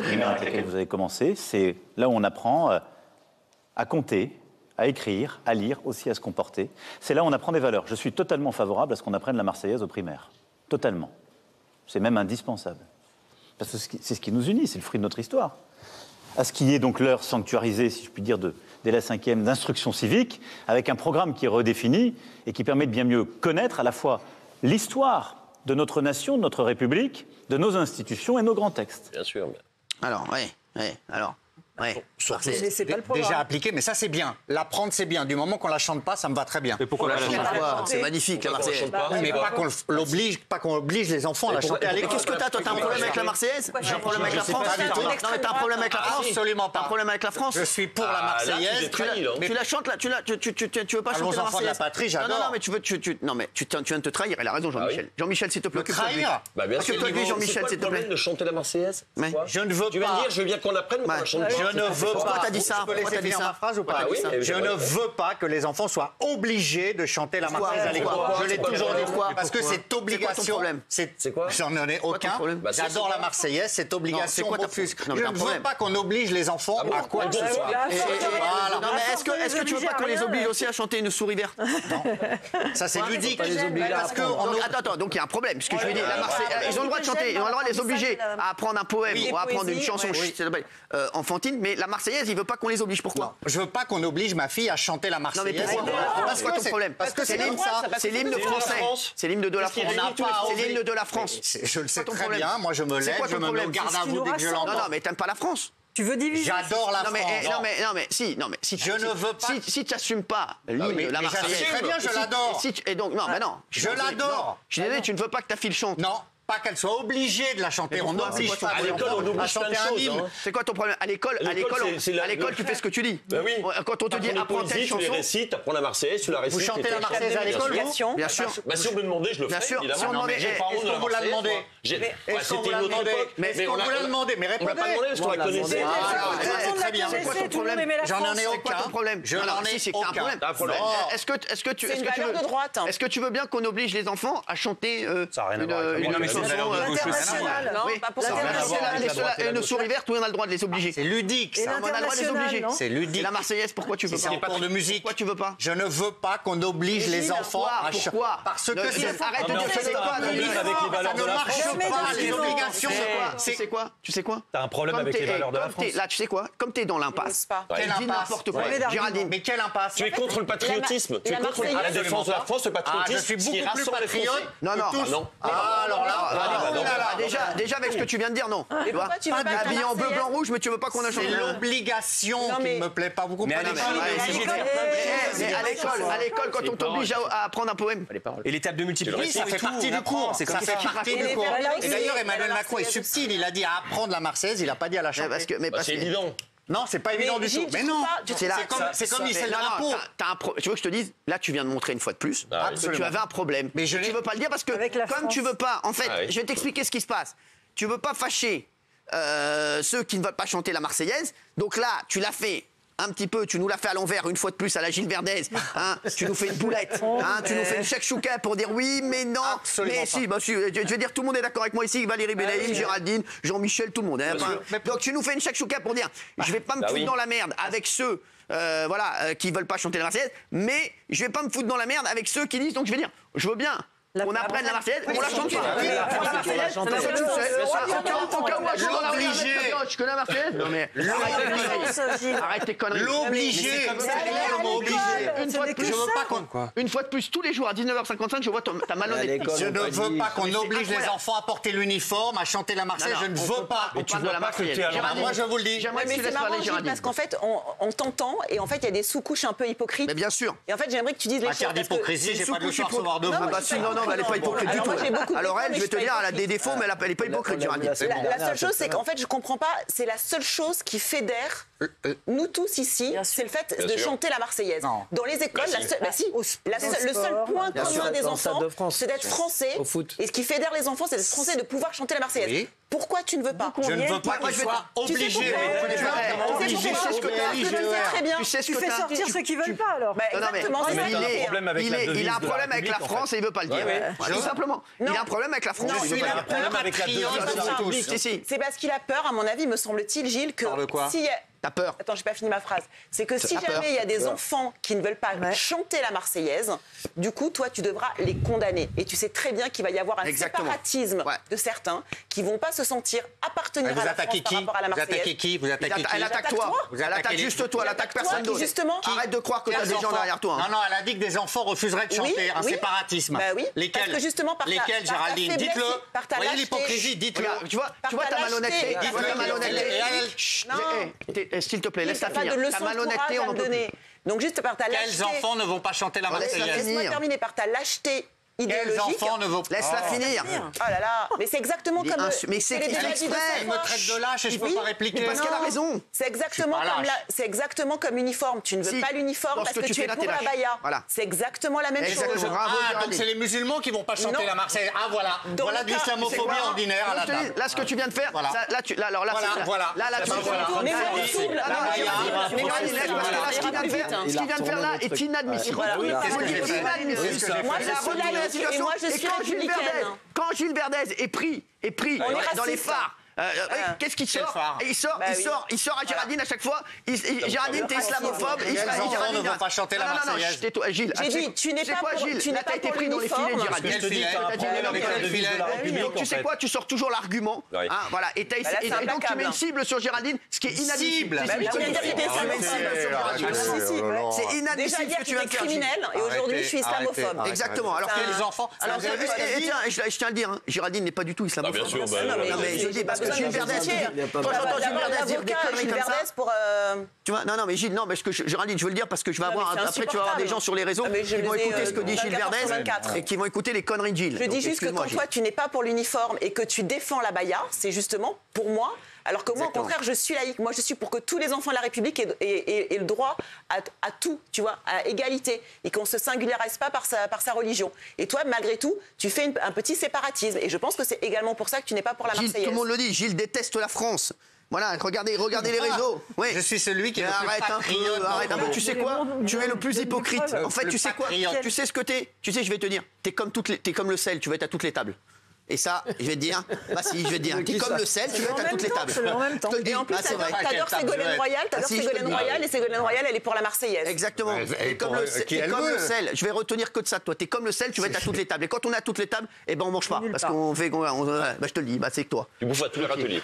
primaire avec laquelle vous avez commencé, c'est là où on apprend à compter, à écrire, à lire, aussi à se comporter. C'est là où on apprend des valeurs. Je suis totalement favorable à ce qu'on apprenne la Marseillaise au primaire. Totalement. C'est même indispensable. Parce que c'est ce qui nous unit, c'est le fruit de notre histoire. À ce qui est donc l'heure sanctuarisée, si je puis dire, dès la 5e, d'instruction civique, avec un programme qui est redéfini et qui permet de bien mieux connaître à la fois l'histoire de notre nation, de notre République, de nos institutions et nos grands textes. Bien sûr. Alors, alors... Ouais. C'est pas le programme. Déjà appliqué, mais ça c'est bien. L'apprendre c'est bien. Du moment qu'on la chante pas, ça me va très bien. Mais pourquoi la chante pas? C'est magnifique la Marseillaise. Mais pas qu'on oblige les enfants à la chanter à l'école. Mais qu'est-ce que t'as? Toi, t'as un problème avec la Marseillaise? J'ai un problème avec la France? Non, mais t'as un problème avec la France? Absolument pas. T'as un problème avec la France? Je suis pour la Marseillaise. Tu la chantes là? Tu veux pas chanter la enfants de la Marseillaise? patrie, j'adore. Non, mais tu viens de te trahir. Il a raison, Jean-Michel. Jean-Michel, s'il te plaît. Trahir? Bien sûr. Jean-Michel, s'il te plaît. De chanter la Marseillaise? Je ne veux pas. Tu vas me dire, je veux bien qu'on apprenne, mais qu'on la chante pas. Je ne veux pas. Pourquoi t'as dit ça? Je peux laisser finir ma phrase ou pas? Je ne veux pas que les enfants soient obligés de chanter la Marseillaise à l'école. Je l'ai toujours dit. Parce que cette obligation. C'est quoi? J'en ai aucun. J'adore la Marseillaise, cette obligation m'offusque. Je ne veux pas qu'on oblige les enfants à quoi que ce soit. Non, mais est-ce que tu veux pas qu'on les oblige aussi à chanter une souris verte? Non. Ça, c'est ludique. Parce que attends, donc il y a un problème. Ce que je veux dire, la Marseillaise, ils ont le droit de chanter, ils ont le droit de les obliger à apprendre un poème ou à apprendre une chanson enfantine, mais la Marseillaise, il veut pas qu'on les oblige. Pourquoi? Je veux pas qu'on oblige ma fille à chanter la Marseillaise. Non, mais pourquoi? C'est quoi ton problème? Parce que c'est l'hymne français. C'est l'hymne de la France. C'est l'hymne de la France. Je le sais très bien. Moi, je me lève, je me mets au garde à vous dès que je l'entends. Non, mais t'aimes pas la France. Tu veux diviser? J'adore la France. Non mais si je ne veux pas. Si tu n'assumes pas l'hymne de la Marseillaise. Très bien, je l'adore. Et donc non. Je l'adore. Je suis désolé, tu ne veux pas que ta fille le chante. Non. Pas qu'elle soit obligée de la chanter. On n'oblige pas à l'école, on oblige plein de choses. C'est quoi ton problème? À l'école, tu fais ce que tu dis. Oui. Quand on te dit apprends telle chanson, tu les récites, tu apprends la Marseillaise, tu la récites. Vous chantez la Marseillaise à l'école? Bien sûr. Si on me demandait, je le ferais. Si on demandait, j'ai pas honte de la Marseillaise. C'était une autre époque. Mais est-ce qu'on vous l'a demandé? Mais répondez. On l'a pas demandé parce qu'on la connaissait. Très bien. C'est quoi ton problème? J'en ai aucun problème. Je n'en ai aucun. Est-ce que tu veux bien qu'on oblige les enfants à chanter une chanson? Non, oui. pas pour ça. Une souris verte, oui, on a le droit de les obliger. C'est ludique, ça. On a le droit de les obliger. C'est ludique. La Marseillaise, pourquoi tu veux pas? C'est un cours de musique. Pourquoi tu veux pas? Je ne veux pas qu'on oblige les enfants à chanter. Pourquoi? Parce que arrête de dire c'est quoi? avec les valeurs de la France. Les obligations, c'est quoi? Tu sais quoi? T'as un problème avec les valeurs de la France. Là, tu sais quoi? Comme t'es dans l'impasse. Quelle dis n'importe quoi. Géraldine. Mais quelle impasse? Tu es contre le patriotisme. Tu es contre la défense de la France, le patriotisme. Je suis beaucoup plus patriote. Non. Alors là, déjà avec ce que tu viens de dire, non. Tu vois, habillé en bleu, blanc, rouge, mais tu veux pas qu'on a changé. C'est l'obligation qui ne me plaît pas. Vous comprenez pas? Mais à l'école, quand on t'oblige à apprendre un poème. Et l'étape de multiplication, ça fait partie du cours. Ça fait partie du cours. Et d'ailleurs, Emmanuel Macron est subtil. Il a dit à apprendre la Marseillaise, il n'a pas dit à la chanter. C'est évident. Non, c'est pas évident du tout. Mais non, c'est comme il sait le drapeau. Tu veux que je te dise, là tu viens de montrer une fois de plus que tu avais un problème. Mais tu veux pas le dire parce que comme tu veux pas, en fait, je vais t'expliquer ce qui se passe. Tu veux pas fâcher ceux qui ne veulent pas chanter la Marseillaise. Donc là, tu l'as fait un petit peu, tu nous l'as fait à l'envers une fois de plus à la Gilles Verdez. Tu nous fais une boulette, tu nous fais une chouka pour dire oui, mais non. Absolument mais si, je veux dire, tout le monde est d'accord avec moi ici, Valérie Bellaïm, Géraldine, Jean-Michel, tout le monde. Donc tu nous fais une chouka pour dire je vais pas me foutre dans la merde avec ceux qui veulent pas chanter la Marseillaise, mais je vais pas me foutre dans la merde avec ceux qui disent, donc je vais dire, je veux bien. On apprenne la Marseillaise, on la chante pas. Tu connais la Marseillaise? Non mais arrête tes conneries. L'obligé. Une fois de plus, tous les jours à 19h55, je vois ta malhonnêteté. Je ne veux pas qu'on oblige les enfants à porter l'uniforme, à chanter la Marseillaise. Je ne veux pas. On parle de la Marseillaise. Moi, je vous le dis. J'aimerais que tu laisses parler Géraldine. Parce qu'en fait, on t'entend et en fait, il y a des sous-couches un peu hypocrites. Mais bien sûr. Et en fait, j'aimerais que tu dises les choses. Matière d'hypocrisie, j'ai pas de choix à recevoir de vous. Non, elle n'est pas hypocrite du tout. Alors elle, je vais te dire, elle a des défauts, mais elle n'est pas hypocrite, Géraldine. La seule chose, c'est qu'en fait, je comprends pas, c'est la seule chose qui fédère nous tous ici, c'est le fait de chanter la Marseillaise. Dans les écoles, le seul point commun des enfants, c'est d'être français. Et ce qui fédère les enfants, c'est d'être français et de pouvoir chanter la Marseillaise. Pourquoi tu ne veux pas? Je ne veux pas qu'il soit obligé. Tu sais très bien. Tu fais sortir ceux qui veulent pas alors. Exactement. Il a un problème avec la France et il veut pas le dire. Tout simplement. Il a un problème avec la France. Il a un problème avec la devise. C'est parce qu'il a peur, à mon avis, me semble-t-il, Gilles, que si... T'as peur. Attends, j'ai pas fini ma phrase. C'est que si jamais il y a des enfants qui ne veulent pas chanter la Marseillaise, du coup, toi, tu devras les condamner. Et tu sais très bien qu'il va y avoir un séparatisme de certains qui vont pas se sentir appartenir à la France par rapport à la Marseillaise. Vous attaquez qui? Vous attaquez qui? Elle attaque toi. Elle attaque juste toi. Elle attaque personne d'autre. Arrête de croire que t'as des gens derrière toi. Non, elle a dit que des enfants refuseraient de chanter un séparatisme. Bah oui. Lesquels, Géraldine? Dites-le. Vous voyez l'hypocrisie? Dites-le. Tu vois ta malhonnêteté. S'il te plaît, laisse-la finir. Ta malhonnêteté, on en peut plus. Donc juste par ta lâcheté... Quels enfants ne vont pas chanter la Marseillaise? Laisse-moi terminer par ta lâcheté idéologique. Quels enfants ne vont pas... Laisse-la finir. Oh là là, mais c'est exactement comme... Mais c'est exprès. Elle me traite de lâche et je peux pas répliquer. Parce qu'elle a raison. C'est exactement comme uniforme. Tu ne veux pas l'uniforme parce que tu es pour la baya. C'est exactement la même chose. Donc c'est les musulmans qui vont pas chanter la Marseillaise. Ah voilà. Voilà de l'islamophobie ordinaire à la table. Là, ce que tu viens de faire, là, tu ce qu'il vient de faire là est inadmissible. Moi, je suis républicaine. Quand Gilles Verdez est pris dans les phares, qu'est-ce qu'il sort? Il sort à Géraldine à chaque fois. Géraldine, t'es islamophobe. Les enfants ne vont pas chanter la Marseillaise. Tais-toi, Gilles. J'ai dit, tu n'es pas pour l'uniforme. Là, t'as été pris dans les filets de Géraldine. Quel filet? Tu sais quoi? Tu sors toujours l'argument. Voilà. Et donc, tu mets une cible sur Géraldine, ce qui est inadmissible. C'est inadmissible ce que tu viens de faire. Criminel et aujourd'hui, je suis islamophobe. Exactement. Alors que les enfants. Tiens, je tiens à le dire, Géraldine n'est pas du tout islamophobe. Bien sûr. Mais je dis parce que Gilles Verdez, quand j'entends Gilles Verdez dire des conneries comme ça, tu vois, non mais Gilles, non mais Géraldine, je veux le dire parce que je vais avoir après tu vas avoir des gens sur les réseaux qui vont écouter ce que dit Gilles Verdez et qui vont écouter les conneries de Gilles. Je dis juste que quand toi tu n'es pas pour l'uniforme et que tu défends la baya, c'est justement pour moi. Alors que moi, au contraire, je suis laïque. Moi, je suis pour que tous les enfants de la République aient le droit à tout, tu vois, à égalité, et qu'on ne se singularise pas par sa religion. Et toi, malgré tout, tu fais un petit séparatisme. Et je pense que c'est également pour ça que tu n'es pas pour la Marseillaise. Gilles, tout le monde le dit, Gilles déteste la France. Voilà, regardez les réseaux. Oui. Je suis celui qui est le plus patriote. Arrête un peu. Tu sais quoi? Tu es le plus hypocrite. En fait, tu sais quoi? Tu sais ce que t'es? Tu sais, je vais te dire. T'es comme le sel. Tu vas être à toutes les tables. Et ça, je vais te dire, bah si, je vais te dire, t'es comme le sel, tu vas être à toutes les tables. En même temps. Et en plus, t'adores Ségolène Royal, et Ségolène Royal, elle est pour la Marseillaise. Exactement. T'es comme le sel. Je vais retenir que de ça de toi. T'es comme le sel, tu vas être à toutes les tables. Et quand on est à toutes les tables, eh ben on mange pas. Parce qu'on fait. Bah je te le dis, bah c'est que toi. Tu bouffes à tous les râteliers.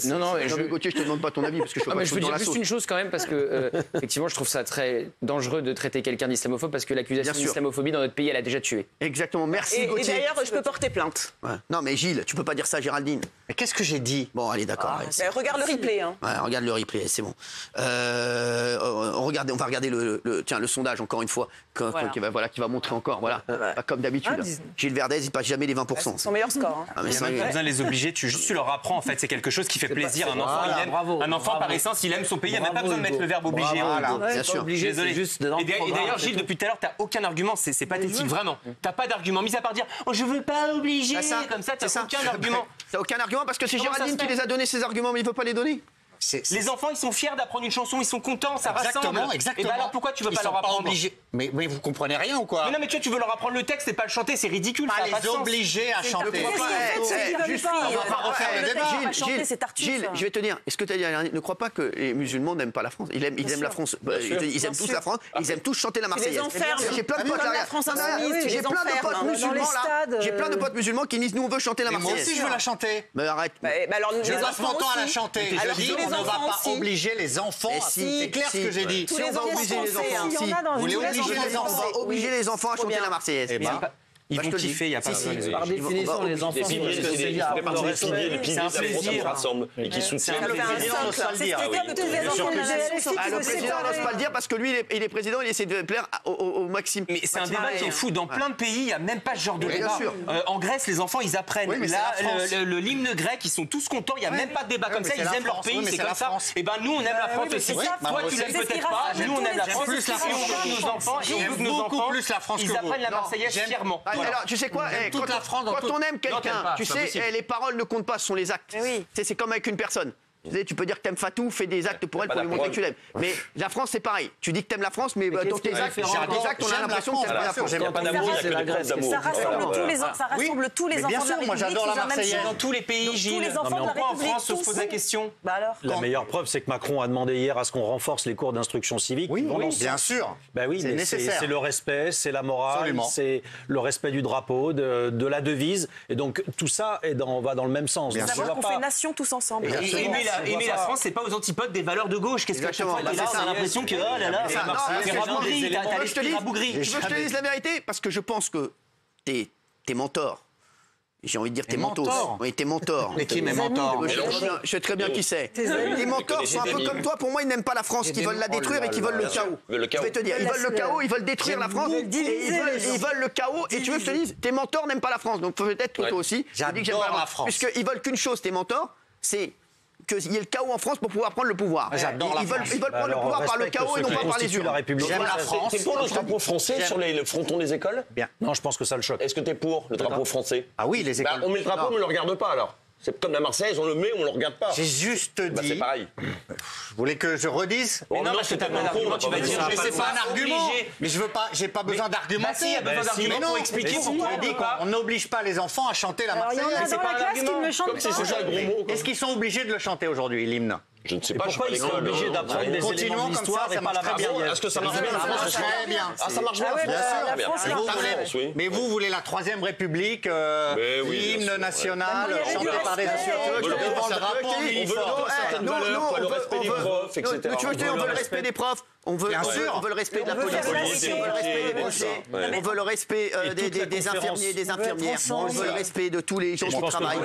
Non, mais Gauthier, je te demande pas ton avis parce que je veux dire juste une chose quand même, parce que effectivement, je trouve ça très dangereux de traiter quelqu'un d'islamophobe parce que l'accusation d'islamophobie dans notre pays, elle a déjà tué. Exactement. Merci Gauthier. Et d'ailleurs, je peux porter plainte. Non mais Gilles, tu peux pas dire ça, Géraldine. Mais qu'est-ce que j'ai dit? Bon, allez, d'accord. Regarde le replay. Hein. Ouais, regarde le replay, c'est bon. On va regarder le sondage encore une fois, qui va montrer encore, voilà, comme d'habitude. Gilles Verdez, il passe jamais les 20%. C'est son meilleur score. Il n'y a même pas besoin de les obliger, tu leur apprends, en fait, c'est quelque chose qui fait plaisir. Un enfant, par essence, il aime son pays, il n'y a même pas besoin de mettre le verbe obliger. Bien sûr. Désolé. Et d'ailleurs, Gilles, depuis tout à l'heure, tu n'as aucun argument, c'est pathétique, vraiment. Tu n'as pas d'argument, mis à part dire « Oh, je veux pas obliger », comme ça, tu n'as aucun argument. T'as aucun argument parce que c'est Géraldine qui les a donné ces arguments, mais il veut pas les donner. Les enfants, ils sont fiers d'apprendre une chanson, ils sont contents, ça rassemble. Exactement. Et ben alors pourquoi tu veux pas leur apprendre? Mais vous comprenez rien ou quoi? Mais non, mais tu veux leur apprendre le texte et pas le chanter, c'est ridicule. Pas les obliger à chanter. On va pas refaire le débat. Gilles, je vais te dire, est-ce que tu as dit ne crois pas que les musulmans n'aiment pas la France? Ils aiment la France. Ils aiment tous la France. Ils aiment tous chanter la Marseillaise. J'ai plein de potes là. J'ai plein de potes musulmans là. J'ai plein de potes musulmans qui disent nous on veut chanter la Marseillaise. Moi aussi je veux la chanter. Mais arrête. Je passe mon temps à la chanter. Je dis on ne va pas obliger les enfants. C'est clair ce que j'ai dit. Si on va obliger les enfants, vous voulez obliger les enfants, on va obliger les enfants à chanter la Marseillaise. Ils vont kiffer, il n'y a pas besoin de les Par définition, les enfants... Les piliers, la France qui rassemble et qui soutient. Le président n'ose pas le dire. Le président n'ose pas le dire parce que lui, il est président, il essaie de plaire au maximum. Mais c'est un débat qui est fou. Dans plein de pays, il n'y a même pas ce genre de débat. En Grèce, les enfants, ils apprennent. Là, l'hymne grec, ils sont tous contents. Il n'y a même pas de débat comme ça. Ils aiment leur pays, c'est comme ça. Et ben nous, on aime la France aussi. Toi, tu l'aimes peut-être pas. Nous, on aime la France. Nos enfants, ils apprennent la Marseillaise fièrement. alors, tu sais quoi, quand on aime quelqu'un, tu sais, les paroles ne comptent pas, ce sont les actes. C'est comme avec une personne. Tu peux dire que t'aimes Fatou, fais des actes pour elle pour lui montrer que tu l'aimes. Mais la France, c'est pareil. Tu dis que t'aimes la France, mais dans tes actes, on a l'impression que t'aimes pas la France. J'aime pas d'amour, c'est la Grèce. Ça rassemble tous les enfants de la République. Moi, j'adore la Marseillaise. Dans tous les pays, Gilles. Pourquoi en France on se pose la question? La meilleure preuve, c'est que Macron a demandé hier à ce qu'on renforce les cours d'instruction civique. Oui, bien sûr. Oui, c'est nécessaire. C'est le respect, c'est la morale, c'est le respect du drapeau, de la devise. Et donc tout ça va dans le même sens. C'est savoir qu'on fait nation tous ensemble. Aimer la France, c'est pas aux antipodes des valeurs de gauche. Qu'est-ce que tu fais là? On a l'impression que oh là là, c'est rabougri. T'as l'esprit rabougri. Tu veux que je te dise la vérité? Parce que je pense que tes mentors. J'ai envie de dire tes mentors. Oui, tes mentors. Mais qui mes mentors? Je sais très bien qui c'est. Tes mentors sont un peu comme toi. Pour moi, ils n'aiment pas la France, qui veulent la détruire et qui veulent le chaos. Je vais te dire, ils veulent le chaos, ils veulent détruire la France. Ils veulent le chaos. Et tu veux que je te dise, tes mentors n'aiment pas la France. Donc peut-être que toi aussi. J'adore la France. Puisqu'ils veulent qu'une chose, tes mentors, c'est qu'il y ait le chaos en France pour pouvoir prendre le pouvoir. Ils veulent prendre le pouvoir par le chaos et non pas par les urnes. J'aime la France. T'es pour le drapeau français sur le fronton des écoles? Bien. Non, je pense que ça le choque. Est-ce que t'es pour le drapeau français? Ah oui, les écoles. On met le drapeau, mais on ne le regarde pas alors. C'est comme la Marseillaise, on le met, on le regarde pas. J'ai juste dit. C'est pareil. Vous voulez que je redise? Non, parce que t'as pas d'argument, tu vas dire. C'est pas un argument. Mais je veux pas. J'ai pas besoin d'argumenter. Si, il y a besoin d'arguments pour expliquer pourquoi on n'oblige pas les enfants à chanter la Marseillaise. C'est pas un argument. Est-ce qu'ils sont obligés de le chanter aujourd'hui, l'hymne? Je ne sais pas. Pourquoi ils sont obligés d'apprendre des éléments de l'histoire et pas la Marseillaise? Est-ce que ça marche bien? Très bien. Ah, ça marche bien. Bien sûr. Mais vous voulez la Troisième République, l'hymne national, chanté par des nations, devant le drapeau en uniforme. Le respect des profs, etc. On veut le respect des profs. On veut le respect de la police, on veut le respect des policiers, on veut le respect des infirmiers et des infirmières, on veut le respect de tous les gens qui travaillent.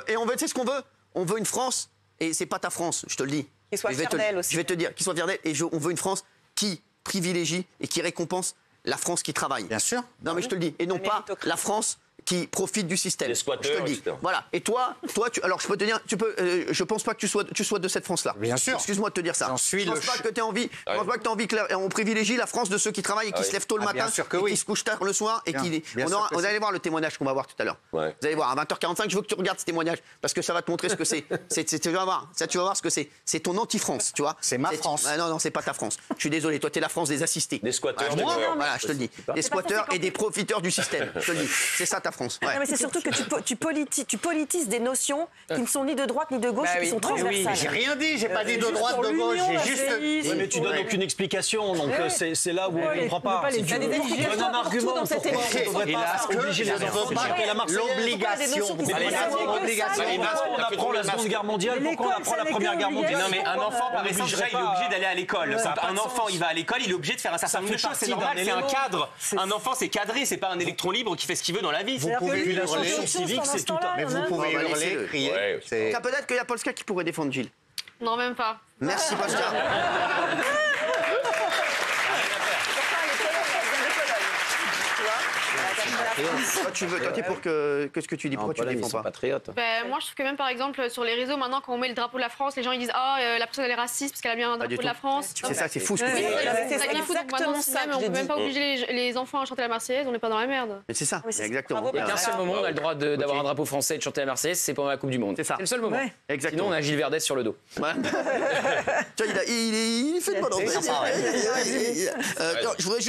Et on veut, tu sais ce qu'on veut? On veut une France, et c'est pas ta France, je te le dis. Qui soit fière d'elle aussi. Je vais te dire, qui soit fière d'elle, et on veut une France qui privilégie et qui récompense la France qui travaille. Bien sûr. Non mais je te le dis, et non pas la France qui profitent du système. Les squatteurs, je te le dis. etc. Voilà. Et toi, alors je peux te dire, je pense pas que tu sois de cette France-là. Bien sûr. Excuse-moi de te dire ça. J'en suis je pense pas que tu as envie. Je pense pas que tu as envie qu'on privilégie la France de ceux qui travaillent et qui se lèvent tôt le matin, et qui se couchent tard le soir et qui. Vous allez voir le témoignage qu'on va voir tout à l'heure. Ouais. Vous allez voir à 20h45. Je veux que tu regardes ce témoignage parce que ça va te montrer ce que c'est. Tu vas voir. Ça, tu vas voir ce que c'est. C'est ton anti-France, tu vois. C'est ma France. Non, c'est pas ta France. Je suis désolé. Toi, t'es la France des assistés. Des squatteurs. Voilà, je te le dis. Des squatteurs et des profiteurs du système. Je te le dis. C'est ça ta France. Surtout que tu politises des notions qui ne sont ni de droite ni de gauche, qui sont transversales. J'ai rien dit, j'ai pas dit de droite, de gauche, j'ai juste. Oui, mais tu donnes aucune explication, donc c'est là où on ne comprend pas. Il y a des explications un argument dans cette émission. On ne devrait pas obliger les enfants à chanter la Marseillaise. L'obligation. On apprend la Seconde Guerre mondiale, pourquoi on apprend la Première Guerre mondiale? Non, mais un enfant, par exemple, déjà, il est obligé d'aller à l'école. Un enfant, il va à l'école, il est obligé de faire un certain nombre de choses. C'est normal, c'est un cadre. Un enfant, c'est cadré, c'est pas un électron libre qui fait ce qu'il veut dans la vie. Vous pouvez hurler civique, c'est tout. Mais vous pouvez hurler, crier. Peut-être qu'il y a Polska qui pourrait défendre Gilles. Non, même pas. Merci, Polska. Toi, t'es pour que ce que tu dis, pourquoi tu ne défends pas? Moi, je trouve que même, par exemple, sur les réseaux, maintenant, quand on met le drapeau de la France, les gens ils disent la personne elle est raciste parce qu'elle a bien un drapeau de la France. C'est ça, c'est fou ce que tu dis. C'est exactement ça. On ne peut même pas obliger les enfants à chanter la Marseillaise, on n'est pas dans la merde. Mais c'est ça, exactement. Il n'y a qu'un seul moment où on a le droit d'avoir un drapeau français et de chanter la Marseillaise, c'est pendant la Coupe du Monde. C'est ça. C'est le seul moment. Exactement. Sinon, on a Gilles Verdez sur le dos. Il fait de bonne